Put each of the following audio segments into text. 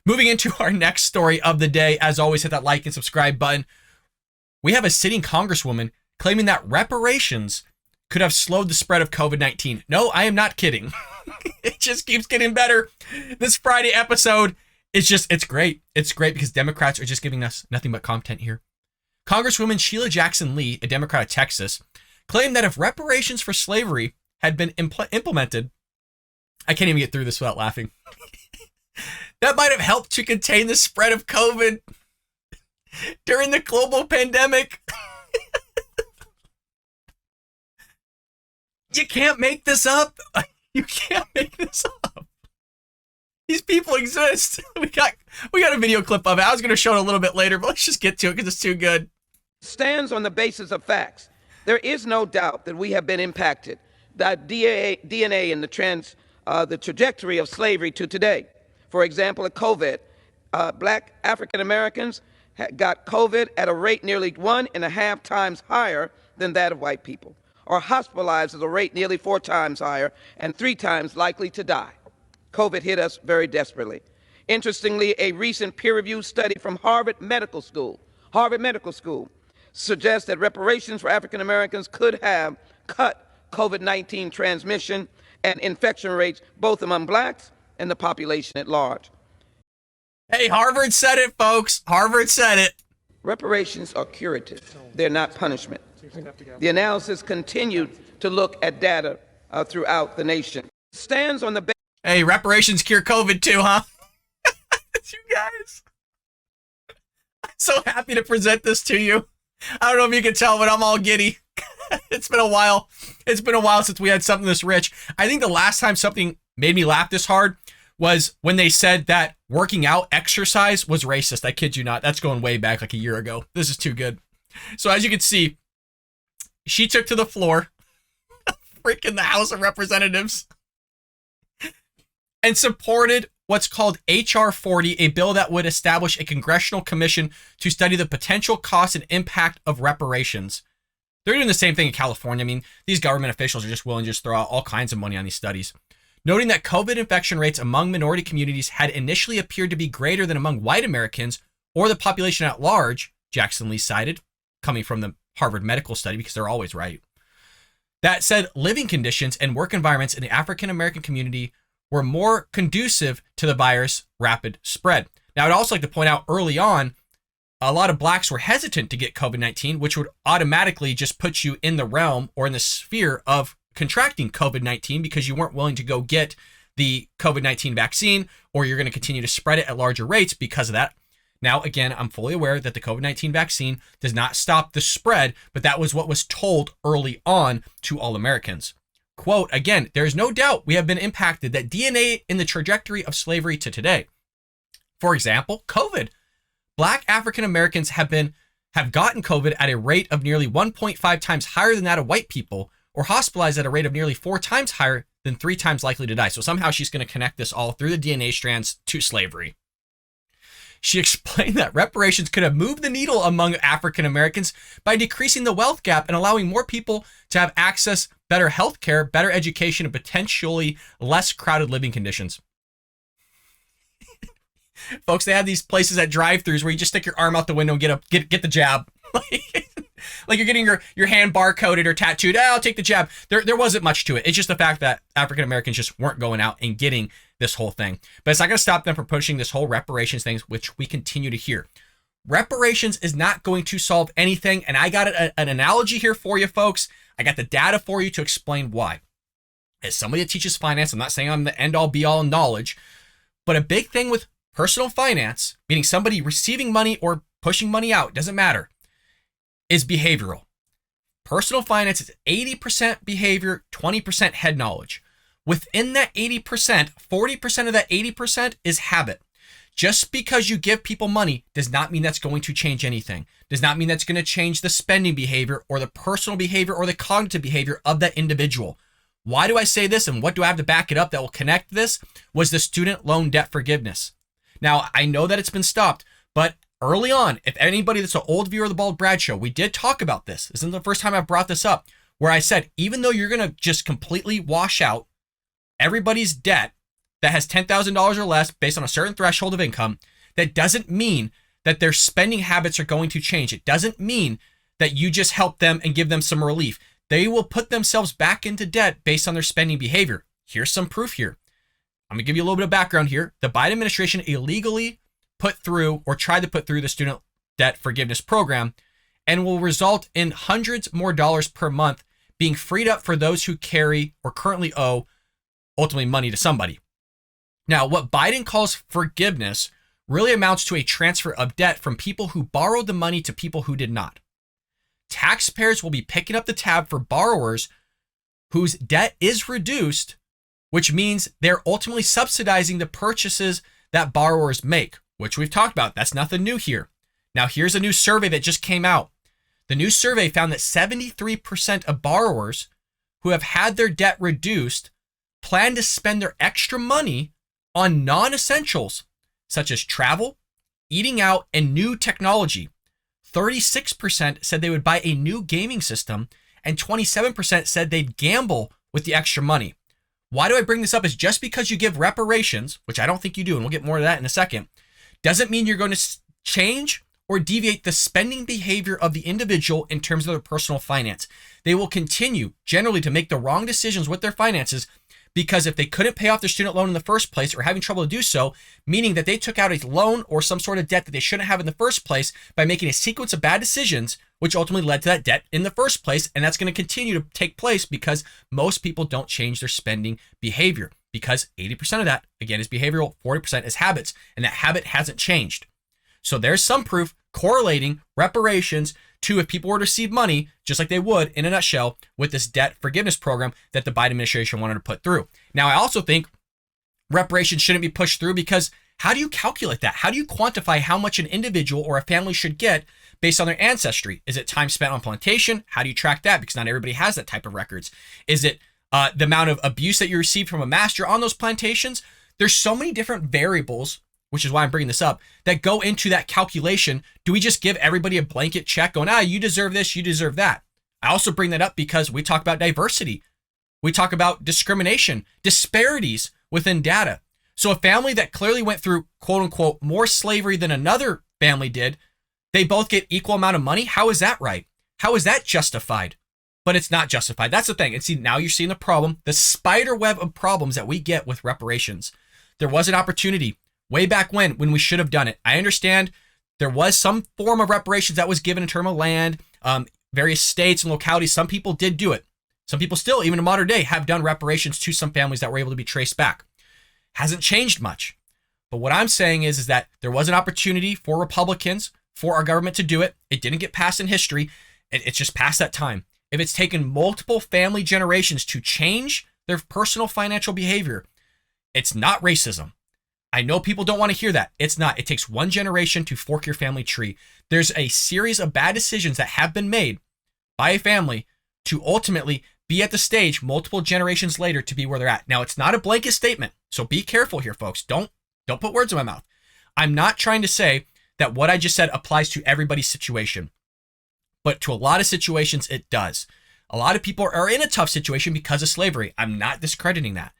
Moving into our next story of the day, as always, hit that like and subscribe button. We have a sitting congresswoman claiming that reparations could have slowed the spread of COVID-19. No, I am not kidding. It just keeps getting better. This Friday episode it's great. It's great because Democrats are just giving us nothing but content here. Congresswoman Sheila Jackson Lee, a Democrat of Texas, claimed that if reparations for slavery had been implemented, I can't even get through this without laughing, that might have helped to contain the spread of COVID during the global pandemic. You can't make this up. You can't make this up. These people exist. We got a video clip of it. I was going to show it a little bit later, but let's just get to it because it's too good. Stands on the basis of facts. There is no doubt that we have been impacted. That DNA in the trajectory of slavery to today. For example, at COVID, black African Americans got COVID at a rate nearly 1.5 times higher than that of white people, or hospitalized at a rate nearly 4 times higher and 3 times likely to die. COVID hit us very desperately. Interestingly, a recent peer-reviewed study from Harvard Medical School suggests that reparations for African Americans could have cut COVID-19 transmission and infection rates both among blacks and the population at large. Hey, Harvard said it, folks. Harvard said it. Reparations are curative. They're not punishment. The analysis continued to look at data throughout the nation. Stands on the Hey, reparations cure COVID too, huh? You guys. I'm so happy to present this to you. I don't know if you can tell, but I'm all giddy. It's been a while. It's been a while since we had something this rich. I think the last time something made me laugh this hard was when they said that working out exercise was racist. I kid you not. That's going way back like a year ago. This is too good. So as you can see, she took to the floor, freaking the House of Representatives, and supported what's called H.R. 40, a bill that would establish a congressional commission to study the potential cost and impact of reparations. They're doing the same thing in California. I mean, these government officials are just willing to just throw out all kinds of money on these studies. Noting that COVID infection rates among minority communities had initially appeared to be greater than among white Americans or the population at large, Jackson Lee cited, coming from the Harvard Medical Study because they're always right. That said, living conditions and work environments in the African American community were more conducive to the virus' rapid spread. Now, I'd also like to point out early on, a lot of blacks were hesitant to get COVID-19, which would automatically just put you in the realm or in the sphere of contracting COVID-19 because you weren't willing to go get the COVID-19 vaccine, or you're going to continue to spread it at larger rates because of that. Now, again, I'm fully aware that the COVID-19 vaccine does not stop the spread, but that was what was told early on to all Americans. Quote, again, there is no doubt we have been impacted, that DNA in the trajectory of slavery to today. For example, COVID. Black African Americans have gotten COVID at a rate of nearly 1.5 times higher than that of white people, or hospitalized at a rate of nearly 4 times higher than 3 times likely to die. So somehow she's going to connect this all through the DNA strands to slavery. She explained that reparations could have moved the needle among African Americans by decreasing the wealth gap and allowing more people to have access, better health care, better education, and potentially less crowded living conditions. Folks, they have these places at drive-thrus where you just stick your arm out the window and get the jab. Like you're getting your hand barcoded or tattooed. I'll take the jab. There wasn't much to it. It's just the fact that African Americans just weren't going out and getting this whole thing. But it's not going to stop them from pushing this whole reparations thing, which we continue to hear. Reparations is not going to solve anything. And I got an analogy here for you, folks. I got the data for you to explain why. As somebody that teaches finance, I'm not saying I'm the end-all be-all knowledge, but a big thing with personal finance, meaning somebody receiving money or pushing money out, doesn't matter, is behavioral. Personal finance is 80% behavior, 20% head knowledge. Within that 80%, 40% of that 80% is habit. Just because you give people money does not mean that's going to change anything. Does not mean that's going to change the spending behavior or the personal behavior or the cognitive behavior of that individual. Why do I say this and what do I have to back it up that will connect this? Was the student loan debt forgiveness. Now, I know that it's been stopped, but early on, if anybody that's an old viewer of the Bald Brad Show, we did talk about this. This isn't the first time I've brought this up, where I said, even though you're going to just completely wash out everybody's debt that has $10,000 or less based on a certain threshold of income, that doesn't mean that their spending habits are going to change. It doesn't mean that you just help them and give them some relief. They will put themselves back into debt based on their spending behavior. Here's some proof here. I'm going to give you a little bit of background here. The Biden administration illegally put through or tried to put through the student debt forgiveness program and will result in hundreds more dollars per month being freed up for those who carry or currently owe ultimately money to somebody. Now, what Biden calls forgiveness really amounts to a transfer of debt from people who borrowed the money to people who did not. Taxpayers will be picking up the tab for borrowers whose debt is reduced, which means they're ultimately subsidizing the purchases that borrowers make, which we've talked about. That's nothing new here. Now, here's a new survey that just came out. The new survey found that 73% of borrowers who have had their debt reduced plan to spend their extra money on non-essentials, such as travel, eating out, and new technology. 36% said they would buy a new gaming system, and 27% said they'd gamble with the extra money. Why do I bring this up? Is just because you give reparations, which I don't think you do, and we'll get more to that in a second, doesn't mean you're going to change or deviate the spending behavior of the individual in terms of their personal finance. They will continue generally to make the wrong decisions with their finances because if they couldn't pay off their student loan in the first place or having trouble to do so, meaning that they took out a loan or some sort of debt that they shouldn't have in the first place by making a sequence of bad decisions, which ultimately led to that debt in the first place. And that's going to continue to take place because most people don't change their spending behavior because 80% of that, again, is behavioral, 40% is habits, and that habit hasn't changed. So there's some proof correlating reparations to if people were to receive money, just like they would in a nutshell, with this debt forgiveness program that the Biden administration wanted to put through. Now, I also think reparations shouldn't be pushed through because how do you calculate that? How do you quantify how much an individual or a family should get based on their ancestry? Is it time spent on plantation? How do you track that? Because not everybody has that type of records. Is it the amount of abuse that you received from a master on those plantations? There's so many different variables, which is why I'm bringing this up, that go into that calculation. Do we just give everybody a blanket check going, you deserve this, you deserve that? I also bring that up because we talk about diversity. We talk about discrimination, disparities within data. So a family that clearly went through, quote unquote, more slavery than another family did, they both get equal amount of money. How is that right? How is that justified? But it's not justified. That's the thing. And see, now you're seeing the problem, the spider web of problems that we get with reparations. There was an opportunity way back when we should have done it. I understand there was some form of reparations that was given in terms of land, various states and localities. Some people did do it. Some people still, even in modern day, have done reparations to some families that were able to be traced back. Hasn't changed much. But what I'm saying is that there was an opportunity for Republicans, for our government to do it. It didn't get passed in history. It's just past that time. If it's taken multiple family generations to change their personal financial behavior, it's not racism. I know people don't want to hear that. It's not. It takes one generation to fork your family tree. There's a series of bad decisions that have been made by a family to ultimately be at the stage multiple generations later to be where they're at. Now, it's not a blanket statement, so be careful here, folks. Don't put words in my mouth. I'm not trying to say that what I just said applies to everybody's situation, but to a lot of situations, it does. A lot of people are in a tough situation because of slavery. I'm not discrediting that.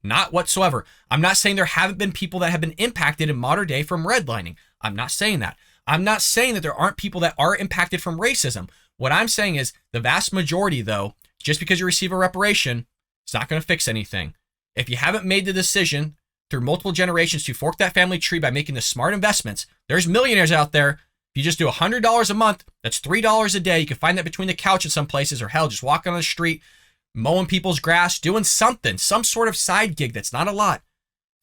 Not whatsoever. I'm not saying there haven't been people that have been impacted in modern day from redlining. I'm not saying that. I'm not saying that there aren't people that are impacted from racism. What I'm saying is the vast majority, though, just because you receive a reparation, it's not going to fix anything. If you haven't made the decision through multiple generations to fork that family tree by making the smart investments, there's millionaires out there. If you just do $100 a month, that's $3 a day. You can find that between the couch in some places, or hell, just walking on the street, mowing people's grass, doing something, some sort of side gig that's not a lot.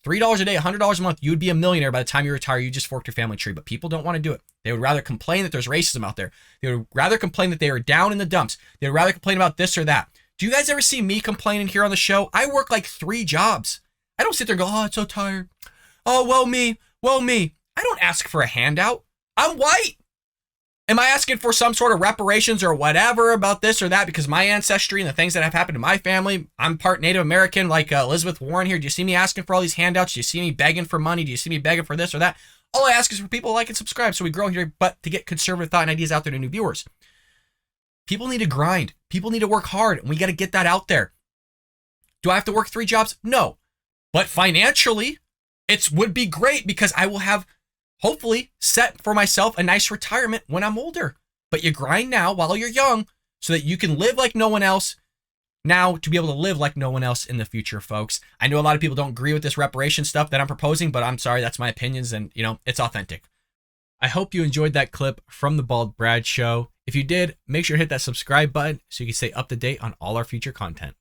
$3 a day, $100 a month, you would be a millionaire by the time you retire. You just forked your family tree, but people don't want to do it. They would rather complain that there's racism out there. They would rather complain that they are down in the dumps. They would rather complain about this or that. Do you guys ever see me complaining here on the show? I work like 3 jobs. I don't sit there and go, I'm so tired. Oh, woe me, woe me. I don't ask for a handout. I'm white. Am I asking for some sort of reparations or whatever about this or that because my ancestry and the things that have happened to my family? I'm part Native American like Elizabeth Warren here. Do you see me asking for all these handouts? Do you see me begging for money? Do you see me begging for this or that? All I ask is for people to like and subscribe so we grow here, but to get conservative thought and ideas out there to new viewers. People need to grind. People need to work hard, and we got to get that out there. Do I have to work 3 jobs? No. But financially, it would be great because I will have hopefully set for myself a nice retirement when I'm older. But you grind now while you're young so that you can live like no one else now to be able to live like no one else in the future, folks. I know a lot of people don't agree with this reparation stuff that I'm proposing, but I'm sorry, that's my opinions and, it's authentic. I hope you enjoyed that clip from the Bald Brad Show. If you did, make sure to hit that subscribe button so you can stay up to date on all our future content.